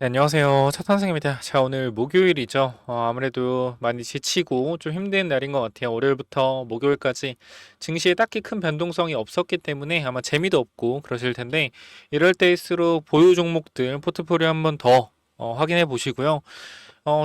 네, 안녕하세요. 차 선생입니다. 자, 오늘 목요일이죠. 아무래도 많이 지치고 좀 힘든 날인 것 같아요. 월요일부터 목요일까지 증시에 딱히 큰 변동성이 없었기 때문에 아마 재미도 없고 그러실 텐데, 이럴 때일수록 보유 종목들 포트폴리오 한번 더 확인해 보시고요.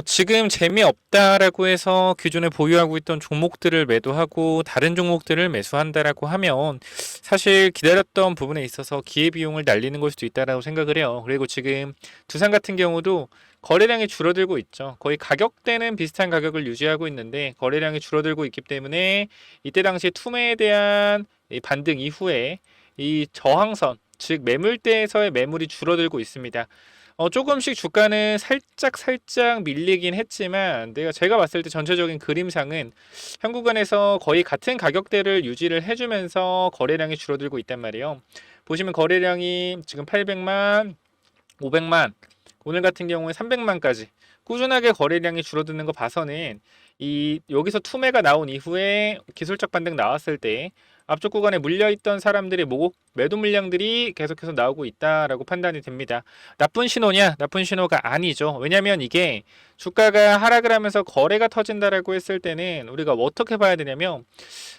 지금 재미없다라고 해서 기존에 보유하고 있던 종목들을 매도하고 다른 종목들을 매수한다라고 하면 사실 기다렸던 부분에 있어서 기회비용을 날리는 걸 수도 있다라고 생각을 해요. 그리고 지금 두산 같은 경우도 거래량이 줄어들고 있죠. 거의 가격대는 비슷한 가격을 유지하고 있는데 거래량이 줄어들고 있기 때문에 이때 당시 투매에 대한 이 반등 이후에 이 저항선, 즉 매물대에서의 매물이 줄어들고 있습니다. 조금씩 주가는 살짝 밀리긴 했지만 제가 봤을 때 전체적인 그림상은 현 구간에서 거의 같은 가격대를 유지를 해주면서 거래량이 줄어들고 있단 말이에요. 보시면 거래량이 지금 800만, 500만, 오늘 같은 경우에 300만까지 꾸준하게 거래량이 줄어드는 거 봐서는 이 여기서 투매가 나온 이후에 기술적 반등 나왔을 때 앞쪽 구간에 물려있던 사람들의 매도 물량들이 계속해서 나오고 있다라고 판단이 됩니다. 나쁜 신호냐? 나쁜 신호가 아니죠. 왜냐하면 이게 주가가 하락을 하면서 거래가 터진다라고 했을 때는 우리가 어떻게 봐야 되냐면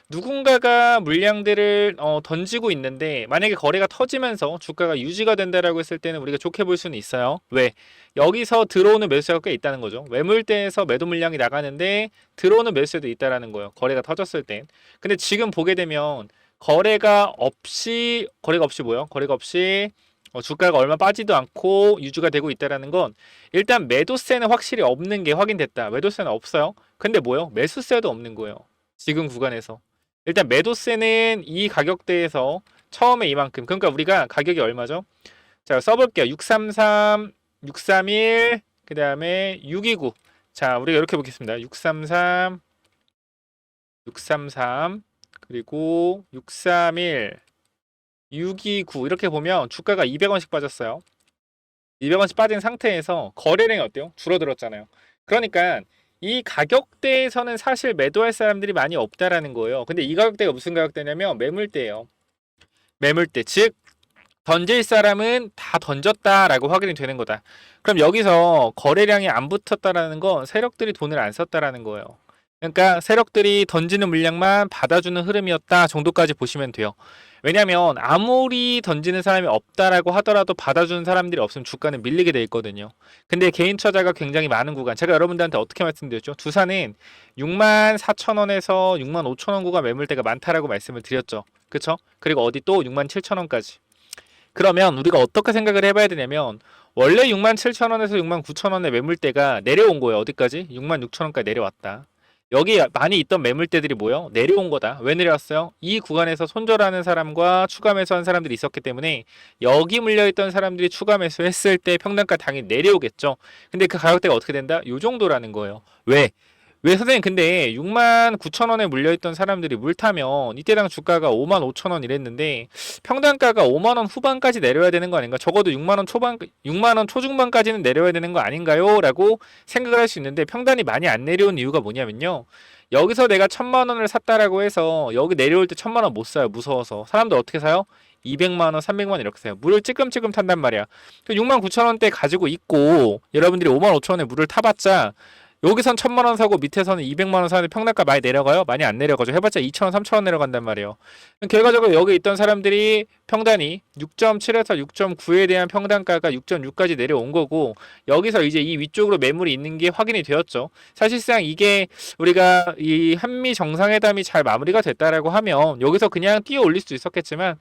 누군가가 물량들을 던지고 있는데 만약에 거래가 터지면서 주가가 유지가 된다라고 했을 때는 우리가 좋게 볼 수는 있어요. 왜? 여기서 들어오는 매수세가 꽤 있다는 거죠. 매물대에서 매도 물량이 나가는데 들어오는 매수세도 있다라는 거예요. 거래가 터졌을 땐. 근데 지금 보게 되면 거래가 없이 뭐요? 거래가 없이 주가가 얼마 빠지도 않고 유지가 되고 있다라는 건 일단 매도세는 확실히 없는 게 확인됐다. 매도세는 없어요. 근데 뭐요? 매수세도 없는 거예요. 지금 구간에서. 일단 매도세는 이 가격대에서 처음에 이만큼. 그러니까 우리가 가격이 얼마죠? 자, 써볼게요. 633, 631, 그 다음에 629. 자, 우리가 이렇게 보겠습니다. 633, 633, 그리고 631, 629. 이렇게 보면 주가가 200원씩 빠졌어요. 200원씩 빠진 상태에서 거래량이 어때요? 줄어들었잖아요. 그러니까 이 가격대에서는 사실 매도할 사람들이 많이 없다라는 거예요. 근데 이 가격대가 무슨 가격대냐면 매물대예요. 매물대. 즉 던질 사람은 다 던졌다라고 확인이 되는 거다. 그럼 여기서 거래량이 안 붙었다라는 건 세력들이 돈을 안 썼다라는 거예요. 그러니까 세력들이 던지는 물량만 받아주는 흐름이었다 정도까지 보시면 돼요. 왜냐하면 아무리 던지는 사람이 없다라고 하더라도 받아주는 사람들이 없으면 주가는 밀리게 돼 있거든요. 근데 개인 투자자가 굉장히 많은 구간, 제가 여러분들한테 어떻게 말씀드렸죠? 두산은 6만 4천 원에서 6만 5천 원 구간 매물대가 많다라고 말씀을 드렸죠. 그쵸? 그리고 어디 또 6만 7천 원까지. 그러면 우리가 어떻게 생각을 해봐야 되냐면 원래 6만 7천 원에서 6만 9천 원의 매물대가 내려온 거예요. 어디까지? 6만 6천 원까지 내려왔다. 여기 많이 있던 매물대들이 뭐요? 내려온 거다. 왜 내려왔어요? 이 구간에서 손절하는 사람과 추가 매수한 사람들이 있었기 때문에 여기 물려있던 사람들이 추가 매수했을 때 평단가 당연히 내려오겠죠. 근데 그 가격대가 어떻게 된다? 요 정도라는 거예요. 왜? 왜 선생님 근데 6만 9천 원에 물려있던 사람들이 물 타면 이때당 주가가 5만 5천 원 이랬는데 평단가가 5만 원 후반까지 내려야 되는 거 아닌가? 적어도 6만 원 초반, 6만 원 초중반까지는 내려야 되는 거 아닌가요? 라고 생각을 할 수 있는데 평단이 많이 안 내려온 이유가 뭐냐면요. 여기서 내가 1,000만 원을 샀다라고 해서 여기 내려올 때 1,000만 원 못 사요. 무서워서. 사람들 어떻게 사요? 200만 원, 300만 원 이렇게 사요. 물을 찔끔찔끔 탄단 말이야. 6만 9천 원대 가지고 있고 여러분들이 5만 5천 원에 물을 타봤자 여기선 1,000만 원 사고 밑에서는 200만 원 사는데 평단가 많이 내려가요? 많이 안 내려가죠. 해봤자 2천 원, 3천 원 내려간단 말이에요. 결과적으로 여기 있던 사람들이 평단이 6.7에서 6.9에 대한 평단가가 6.6까지 내려온 거고 여기서 이제 이 위쪽으로 매물이 있는 게 확인이 되었죠. 사실상 이게 우리가 이 한미 정상회담이 잘 마무리가 됐다라고 하면 여기서 그냥 뛰어 올릴 수도 있었겠지만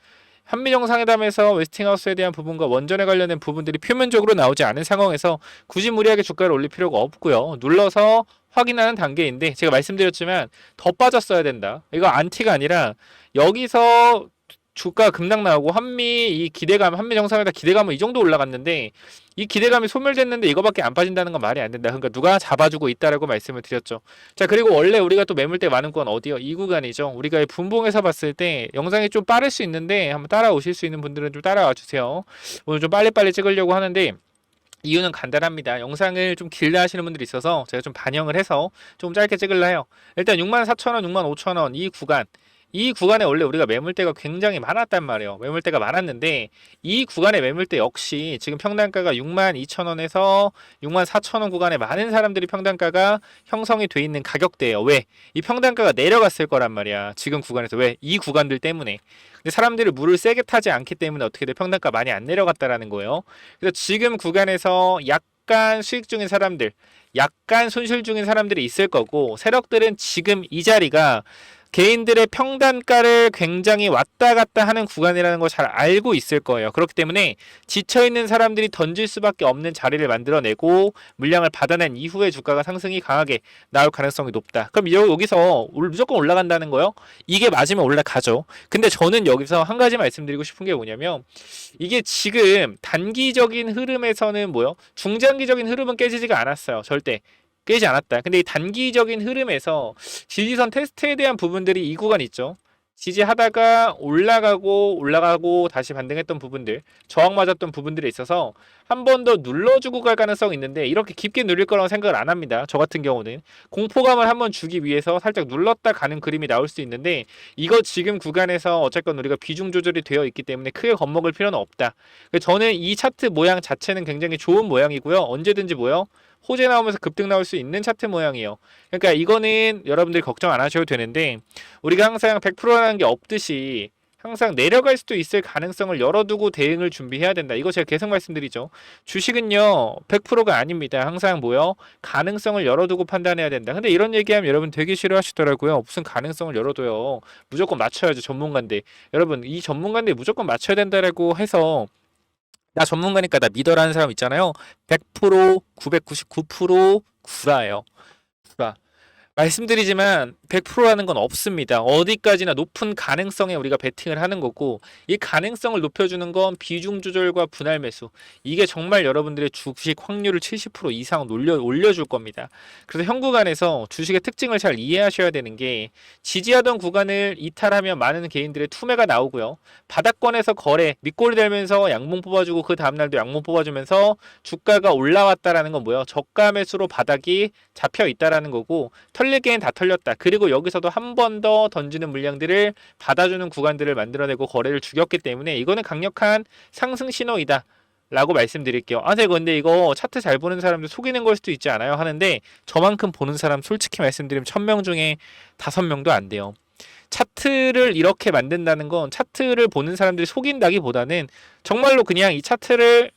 한미 정상회담에서 웨스팅하우스에 대한 부분과 원전에 관련된 부분들이 표면적으로 나오지 않은 상황에서 굳이 무리하게 주가를 올릴 필요가 없고요. 눌러서 확인하는 단계인데 제가 말씀드렸지만 더 빠졌어야 된다. 이거 안티가 아니라 여기서 주가 급락 나오고 한미 정상회담 기대감은 이 정도 올라갔는데 이 기대감이 소멸됐는데 이거밖에 안 빠진다는 건 말이 안 된다. 그러니까 누가 잡아주고 있다라고 말씀을 드렸죠. 자, 그리고 원래 우리가 또 매물대 많은 구간 어디요? 이 구간이죠. 우리가 분봉에서 봤을 때 영상이 좀 빠를 수 있는데 한번 따라오실 수 있는 분들은 좀 따라와 주세요. 오늘 좀 빨리빨리 찍으려고 하는데 이유는 간단합니다. 영상을 좀 길게 하시는 분들이 있어서 제가 좀 반영을 해서 좀 짧게 찍으려 해요. 일단 64,000원, 65,000원 이 구간 이 구간에 원래 우리가 매물대가 굉장히 많았단 말이에요. 매물대가 많았는데 이 구간의 매물대 역시 지금 평단가가 62,000원에서 64,000원 구간에 많은 사람들이 평단가가 형성이 돼 있는 가격대예요. 왜? 이 평단가가 내려갔을 거란 말이야. 지금 구간에서. 왜? 이 구간들 때문에. 근데 사람들이 물을 세게 타지 않기 때문에 어떻게 돼? 평단가 많이 안 내려갔다라는 거예요. 그래서 지금 구간에서 약간 수익 중인 사람들, 약간 손실 중인 사람들이 있을 거고, 세력들은 지금 이 자리가 개인들의 평단가를 굉장히 왔다 갔다 하는 구간이라는 걸 잘 알고 있을 거예요. 그렇기 때문에 지쳐있는 사람들이 던질 수밖에 없는 자리를 만들어내고 물량을 받아낸 이후에 주가가 상승이 강하게 나올 가능성이 높다. 그럼 여기서 무조건 올라간다는 거요? 이게 맞으면 올라가죠. 근데 저는 여기서 한 가지 말씀드리고 싶은 게 뭐냐면 이게 지금 단기적인 흐름에서는 뭐요? 중장기적인 흐름은 깨지지가 않았어요. 절대. 깨지 않았다. 근데 이 단기적인 흐름에서 지지선 테스트에 대한 부분들이 이 구간 있죠. 지지하다가 올라가고 다시 반등했던 부분들, 저항 맞았던 부분들이 있어서 한 번 더 눌러주고 갈 가능성이 있는데 이렇게 깊게 누릴 거라고 생각을 안 합니다. 저 같은 경우는 공포감을 한번 주기 위해서 살짝 눌렀다 가는 그림이 나올 수 있는데 이거 지금 구간에서 어쨌건 우리가 비중 조절이 되어 있기 때문에 크게 겁먹을 필요는 없다. 저는 이 차트 모양 자체는 굉장히 좋은 모양이고요. 언제든지 뭐요? 호재 나오면서 급등 나올 수 있는 차트 모양이에요. 그러니까 이거는 여러분들이 걱정 안 하셔도 되는데 우리가 항상 100%라는 게 없듯이 항상 내려갈 수도 있을 가능성을 열어두고 대응을 준비해야 된다. 이거 제가 계속 말씀드리죠. 주식은요 100%가 아닙니다. 항상 뭐요? 가능성을 열어두고 판단해야 된다. 근데 이런 얘기하면 여러분 되게 싫어하시더라고요. 무슨 가능성을 열어둬요. 무조건 맞춰야죠. 전문가인데. 여러분 이 전문가인데 무조건 맞춰야 된다라고 해서 나 전문가니까 나 믿어라는 사람 있잖아요. 100%, 999% 구라예요. 구라. 말씀드리지만 100%라는 건 없습니다. 어디까지나 높은 가능성에 우리가 베팅을 하는 거고 이 가능성을 높여주는 건 비중 조절과 분할 매수. 이게 정말 여러분들의 주식 확률을 70% 이상 올려줄 겁니다. 그래서 현 구간에서 주식의 특징을 잘 이해하셔야 되는 게 지지하던 구간을 이탈하면 많은 개인들의 투매가 나오고요. 바닥권에서 거래, 밑골이 되면서 양봉 뽑아주고 그 다음날도 양봉 뽑아주면서 주가가 올라왔다라는 건 뭐예요? 저가 매수로 바닥이 잡혀 있다라는 거고 털릴 게는 다 털렸다. 그리고 여기서도 한 번 더 던지는 물량들을 받아주는 구간들을 만들어내고 거래를 죽였기 때문에 이거는 강력한 상승 신호이다. 라고 말씀드릴게요. 아, 네, 근데 이거 차트 잘 보는 사람들 속이는 걸 수도 있지 않아요? 하는데 저만큼 보는 사람 솔직히 말씀드리면 1000명 중에 5명도 안 돼요. 차트를 이렇게 만든다는 건 차트를 보는 사람들이 속인다기보다는 정말로 그냥 이 차트를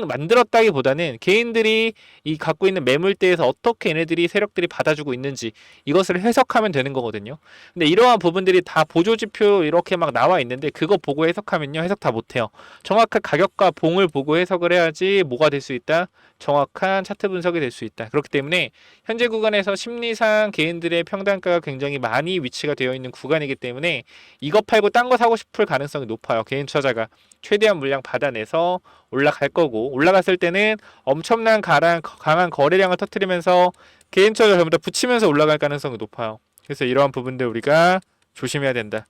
만들었다기보다는 개인들이 이 갖고 있는 매물대에서 어떻게 얘네들이 세력들이 받아주고 있는지 이것을 해석하면 되는 거거든요. 근데 이러한 부분들이 다 보조지표 이렇게 막 나와 있는데 그거 보고 해석하면요 해석 다 못해요. 정확한 가격과 봉을 보고 해석을 해야지 뭐가 될 수 있다? 정확한 차트 분석이 될 수 있다. 그렇기 때문에 현재 구간에서 심리상 개인들의 평단가가 굉장히 많이 위치가 되어 있는 구간이기 때문에 이거 팔고 딴 거 사고 싶을 가능성이 높아요. 개인 투자자가 최대한 물량 받아내서 올라갈 거고 올라갔을 때는 엄청난 강한 거래량을 터뜨리면서 개인 투자 전부 다 붙이면서 올라갈 가능성이 높아요. 그래서 이러한 부분들 우리가 조심해야 된다.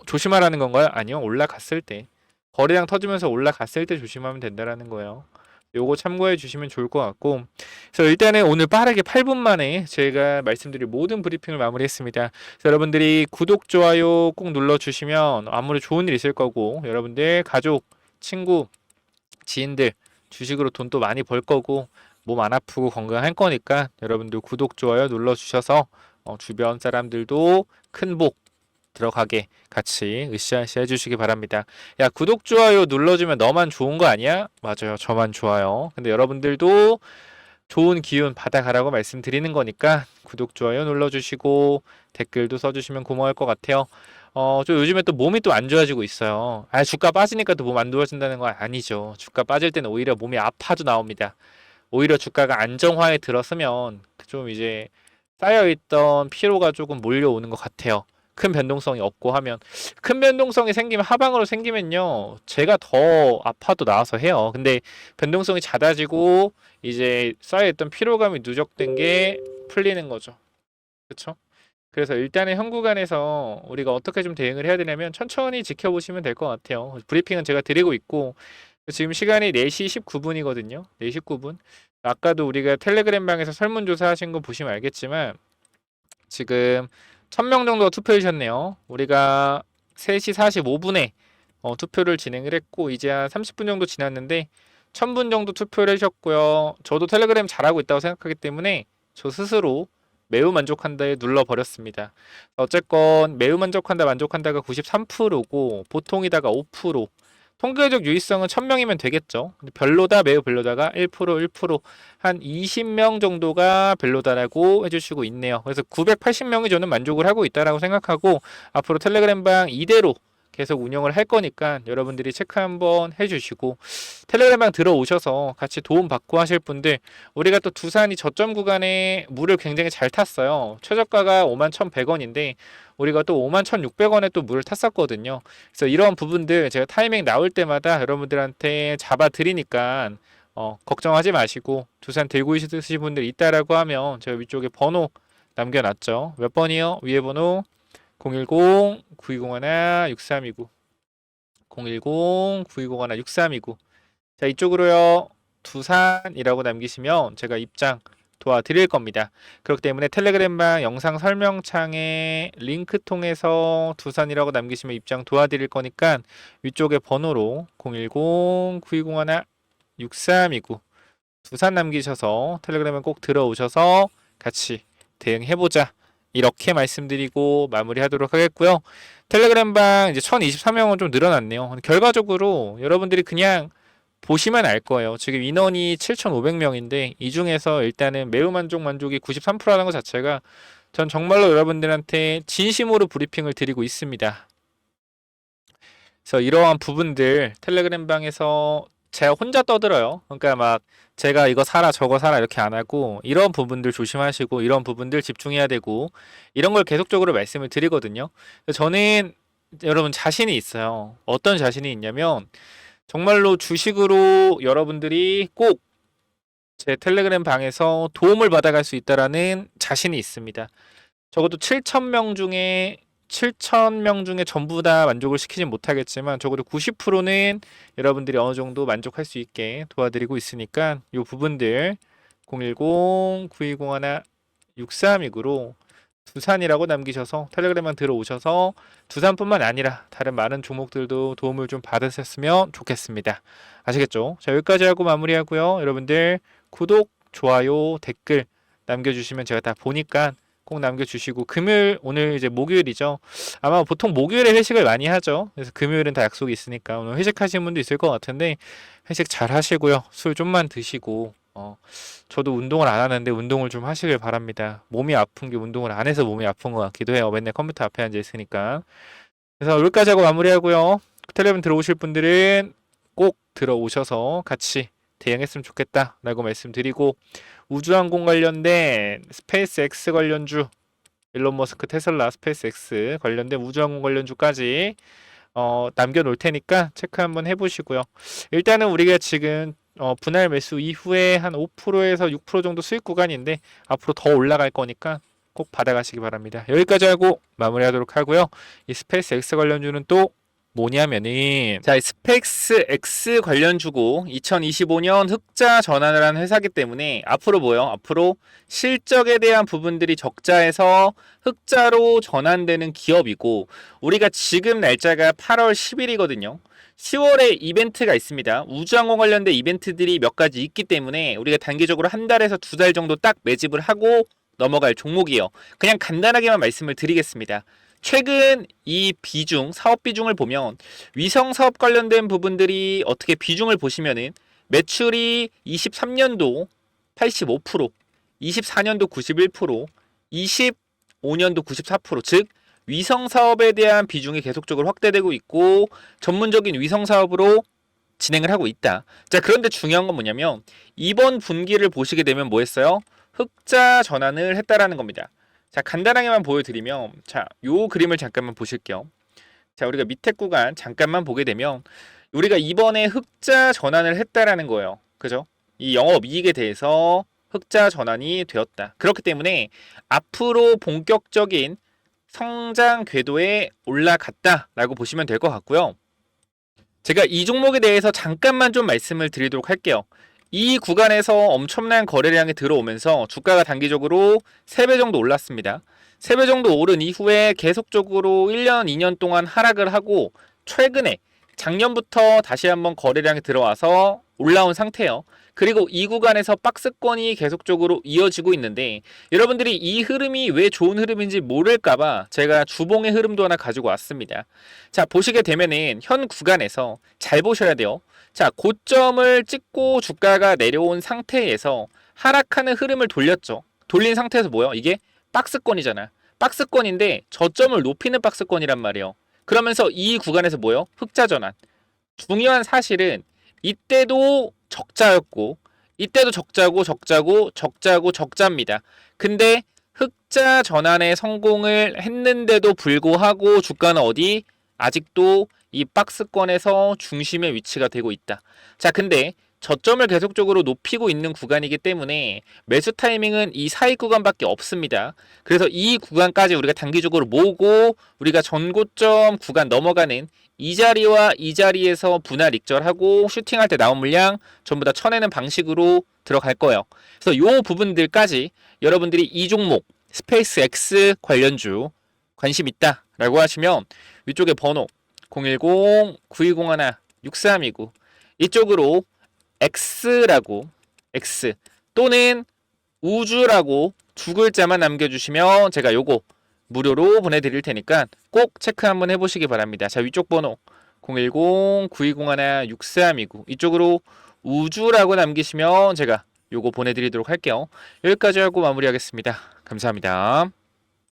조심하라는 건가요? 아니요. 올라갔을 때 거래량 터지면서 올라갔을 때 조심하면 된다라는 거예요. 요거 참고해 주시면 좋을 것 같고 그래서 일단은 오늘 빠르게 8분 만에 제가 말씀드린 모든 브리핑을 마무리했습니다. 그래서 여러분들이 구독, 좋아요 꼭 눌러주시면 아무리 좋은 일 있을 거고 여러분들 가족, 친구, 지인들 주식으로 돈 또 많이 벌 거고 몸 안 아프고 건강할 거니까 여러분들 구독, 좋아요 눌러주셔서 주변 사람들도 큰 복 들어가게 같이 으쌰으쌰 해주시기 바랍니다. 야, 구독, 좋아요 눌러주면 너만 좋은 거 아니야? 맞아요. 저만 좋아요. 근데 여러분들도 좋은 기운 받아가라고 말씀드리는 거니까 구독, 좋아요 눌러주시고 댓글도 써주시면 고마울 것 같아요. 저 요즘에 또 몸이 또 안 좋아지고 있어요. 주가 빠지니까 또 몸 안 좋아진다는 건 아니죠. 주가 빠질 때는 오히려 몸이 아파도 나옵니다. 오히려 주가가 안정화에 들었으면 좀 이제 쌓여있던 피로가 조금 몰려오는 것 같아요. 큰 변동성이 없고 하면 큰 변동성이 생기면 하방으로 생기면요 제가 더 아파도 나와서 해요. 근데 변동성이 잦아지고 이제 쌓여있던 피로감이 누적된 게 풀리는 거죠. 그렇죠? 그래서 일단은 현 구간에서 우리가 어떻게 좀 대응을 해야 되냐면 천천히 지켜보시면 될 것 같아요. 브리핑은 제가 드리고 있고 지금 시간이 4시 19분이거든요. 4시 19분. 아까도 우리가 텔레그램 방에서 설문조사 하신 거 보시면 알겠지만 지금 1000명 정도가 투표해 주셨네요. 우리가 3시 45분에 투표를 진행을 했고 이제 한 30분 정도 지났는데 1000분 정도 투표를 해주셨고요. 저도 텔레그램 잘하고 있다고 생각하기 때문에 저 스스로 매우 만족한다에 눌러버렸습니다. 어쨌건 매우 만족한다 만족한다가 93%고 보통이다가 5%, 통계적 유의성은 1000명이면 되겠죠. 근데 별로다 매우 별로다가 1%, 1%, 한 20명 정도가 별로다라고 해주시고 있네요. 그래서 980명이 저는 만족을 하고 있다라고 생각하고 앞으로 텔레그램방 이대로 계속 운영을 할 거니까 여러분들이 체크 한번 해주시고 텔레그램방 들어오셔서 같이 도움 받고 하실 분들, 우리가 또 두산이 저점 구간에 물을 굉장히 잘 탔어요. 최저가가 51,100원인데 우리가 또 51,600원에 또 물을 탔었거든요. 그래서 이런 부분들 제가 타이밍 나올 때마다 여러분들한테 잡아 드리니까 걱정하지 마시고 두산 들고 있으신 분들 있다라고 하면 제가 위쪽에 번호 남겨놨죠. 몇 번이요? 위에 번호 010-9201-6329 010-9201-6329. 자, 이쪽으로요 두산이라고 남기시면 제가 입장 도와드릴 겁니다. 그렇기 때문에 텔레그램방 영상 설명창에 링크 통해서 두산이라고 남기시면 입장 도와드릴 거니까 위쪽에 번호로 010-9201-6329 두산 남기셔서 텔레그램에 꼭 들어오셔서 같이 대응해보자, 이렇게 말씀드리고 마무리하도록 하겠고요. 텔레그램방 이제 1023명은 좀 늘어났네요. 결과적으로 여러분들이 그냥 보시면 알 거예요. 지금 인원이 7,500명인데 이 중에서 일단은 매우 만족이 93%라는 것 자체가 전 정말로 여러분들한테 진심으로 브리핑을 드리고 있습니다. 그래서 이러한 부분들 텔레그램방에서 제가 혼자 떠들어요. 그러니까 막 제가 이거 사라 저거 사라 이렇게 안 하고 이런 부분들 조심하시고 이런 부분들 집중해야 되고 이런 걸 계속적으로 말씀을 드리거든요. 저는 여러분 자신이 있어요. 어떤 자신이 있냐면 정말로 주식으로 여러분들이 꼭 제 텔레그램 방에서 도움을 받아갈 수 있다라는 자신이 있습니다. 적어도 7,000명 중에 전부 다 만족을 시키진 못하겠지만 적어도 90%는 여러분들이 어느 정도 만족할 수 있게 도와드리고 있으니까 이 부분들 010-9201-6329로 두산이라고 남기셔서 텔레그램만 들어오셔서 두산뿐만 아니라 다른 많은 종목들도 도움을 좀 받으셨으면 좋겠습니다. 아시겠죠? 자, 여기까지 하고 마무리하고요. 여러분들 구독, 좋아요, 댓글 남겨주시면 제가 다 보니까 꼭 남겨주시고, 금요일, 오늘 이제 목요일이죠. 아마 보통 목요일에 회식을 많이 하죠. 그래서 금요일은 다 약속이 있으니까 오늘 회식하시는 분도 있을 것 같은데 회식 잘 하시고요. 술 좀만 드시고 저도 운동을 안 하는데 운동을 좀 하시길 바랍니다. 몸이 아픈 게 운동을 안 해서 몸이 아픈 것 같기도 해요. 맨날 컴퓨터 앞에 앉아 있으니까. 그래서 여기까지 하고 마무리하고요. 텔레비전 들어오실 분들은 꼭 들어오셔서 같이 대응했으면 좋겠다라고 말씀드리고, 우주항공 관련된 스페이스X 관련주, 일론 머스크 테슬라 스페이스X 관련된 우주항공 관련주까지 남겨놓을 테니까 체크 한번 해보시고요. 일단은 우리가 지금 분할 매수 이후에 한 5%에서 6% 정도 수익 구간인데 앞으로 더 올라갈 거니까 꼭 받아가시기 바랍니다. 여기까지 하고 마무리하도록 하고요. 이 스페이스 X 관련주는 또 뭐냐면은, 자, 이 스페이스 X 관련주고 2025년 흑자 전환을 한 회사기 때문에 앞으로 뭐요? 앞으로 실적에 대한 부분들이 적자에서 흑자로 전환되는 기업이고, 우리가 지금 날짜가 8월 10일이거든요. 10월에 이벤트가 있습니다. 우주항공 관련된 이벤트들이 몇 가지 있기 때문에 우리가 단기적으로 한 달에서 두 달 정도 딱 매집을 하고 넘어갈 종목이에요. 그냥 간단하게만 말씀을 드리겠습니다. 최근 이 비중, 사업 비중을 보면 위성 사업 관련된 부분들이 어떻게 비중을 보시면은 매출이 23년도 85%, 24년도 91%, 25년도 94%, 즉 위성 사업에 대한 비중이 계속적으로 확대되고 있고 전문적인 위성 사업으로 진행을 하고 있다. 자, 그런데 중요한 건 뭐냐면 이번 분기를 보시게 되면 뭐 했어요? 흑자 전환을 했다라는 겁니다. 자, 간단하게만 보여드리면, 자, 요 그림을 잠깐만 보실게요. 자, 우리가 밑에 구간 잠깐만 보게 되면 우리가 이번에 흑자 전환을 했다라는 거예요. 그죠? 이 영업이익에 대해서 흑자 전환이 되었다. 그렇기 때문에 앞으로 본격적인 성장 궤도에 올라갔다라고 보시면 될 것 같고요. 제가 이 종목에 대해서 잠깐만 좀 말씀을 드리도록 할게요. 이 구간에서 엄청난 거래량이 들어오면서 주가가 단기적으로 3배 정도 올랐습니다. 3배 정도 오른 이후에 계속적으로 1년, 2년 동안 하락을 하고 최근에 작년부터 다시 한번 거래량이 들어와서 올라온 상태예요. 그리고 이 구간에서 박스권이 계속적으로 이어지고 있는데 여러분들이 이 흐름이 왜 좋은 흐름인지 모를까봐 제가 주봉의 흐름도 하나 가지고 왔습니다. 자, 보시게 되면은 현 구간에서 잘 보셔야 돼요. 자, 고점을 찍고 주가가 내려온 상태에서 하락하는 흐름을 돌렸죠. 돌린 상태에서 뭐예요? 이게 박스권이잖아. 박스권인데 저점을 높이는 박스권이란 말이에요. 그러면서 이 구간에서 뭐예요? 흑자 전환. 중요한 사실은 이때도 적자였고 이때도 적자고 적자입니다. 근데 흑자 전환에 성공을 했는데도 불구하고 주가는 어디? 아직도 이 박스권에서 중심의 위치가 되고 있다. 자, 근데 저점을 계속적으로 높이고 있는 구간이기 때문에 매수 타이밍은 이 사이 구간밖에 없습니다. 그래서 이 구간까지 우리가 단기적으로 모으고 우리가 전고점 구간 넘어가는 이 자리와 이 자리에서 분할 익절하고 슈팅할 때 나온 물량 전부 다 쳐내는 방식으로 들어갈 거예요. 그래서 요 부분들까지 여러분들이 이 종목 스페이스 X 관련주 관심 있다 라고 하시면 위쪽에 번호 010-9201-6329 이쪽으로 X라고 X 또는 우주라고 두 글자만 남겨주시면 제가 요거 무료로 보내드릴 테니까 꼭 체크 한번 해보시기 바랍니다. 자, 위쪽 번호 010-9201-6329 이쪽으로 우주라고 남기시면 제가 요거 보내드리도록 할게요. 여기까지 하고 마무리하겠습니다. 감사합니다.